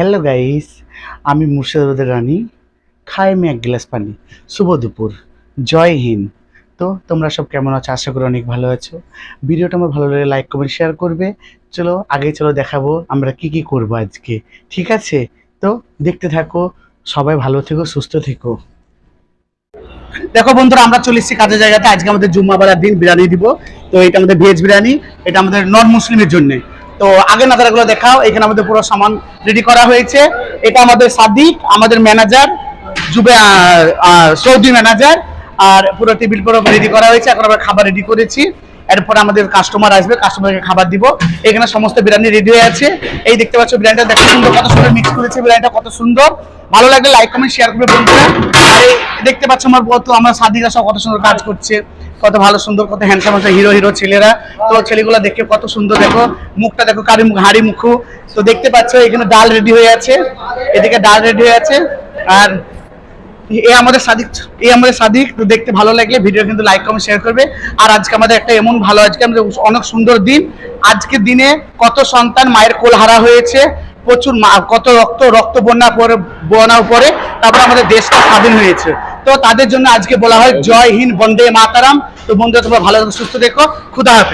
Hello guys, আমি মুর্শিদাবাদের রানী। খাই আমি এক গ্লাস পানি। শুভ দুপুর, জয় হিন্দ। তো তোমরা সব কেমন আছো? আশা করি অনেক ভালো আছো। ভিডিওটা আমার ভালো লাগে লাইক কমেন্ট শেয়ার করবে। চলো দেখাবো আমরা কি কি করবো আজকে। ঠিক আছে, তো দেখতে থাকো। সবাই ভালো থেকো, সুস্থ থেকো। দেখো বন্ধুরা, আমরা চলে এসেছি কাজের জায়গাতে। আজকে আমাদের জুম্মাবারের দিন, বিরিয়ানি দিব। তো এটা আমাদের ভেজ বিরিয়ানি, এটা আমাদের নন মুসলিমের জন্য। তো আগে নাজারাগুলো দেখাও। এখানে আমাদের পুরো সামান রেডি করা হয়েছে। এটা আমাদের সাদিক, আমাদের ম্যানেজার, জুবে সৌদি ম্যানেজার। আর পুরো টেবিল পুরো রেডি করা হয়েছে। এখন আমরা খাবার রেডি করেছি। এরপর আমাদের কাস্টমার আসবে, কাস্টমারকে খাবার দিব। এখানে সমস্ত বিরিয়ানি রেডি হয়ে আছে। এই দেখতে পাচ্ছ বিরিয়ানিটা, দেখো সুন্দর, কত সুন্দর মিক্স করেছে বিরিয়ানিটা, কত সুন্দর। ভালো লাগলে লাইক কমেন্ট শেয়ার করবে বন্ধুরা। আর দেখতে পাচ্ছ আমার সাদিরা সব কত সুন্দর কাজ করছে, কত ভালো সুন্দর, কত হ্যান্ডসাম আছে হিরো হিরো ছেলেরা। তো ছেলেগুলো দেখে কত সুন্দর, দেখো মুখটা দেখো, কারি মুখ, হাড়ি মুখ। তো দেখতে পাচ্ছ এখানে ডাল রেডি হয়ে আছে, এদিকে ডাল রেডি হয়ে আছে। আর আমাদের সাদিক। তো দেখতে ভালো লাগলে ভিডিও কিন্তু লাইক কমেন্ট শেয়ার করবে। আর আজকে আমাদের একটা এমন ভালো, আজকে আমাদের অনেক সুন্দর দিন। আজকের দিনে কত সন্তান মায়ের কোল হারা হয়েছে, প্রচুর কত রক্ত বন্যার পরে তারপর আমাদের দেশটা স্বাধীন হয়েছে। তো তাদের জন্য আজকে বলা হয় জয় হিন্দ, বন্দে মাতারাম। তো বন্ধুরা, তোমরা ভালো সুস্থ দেখো। খুদা হাফেজ।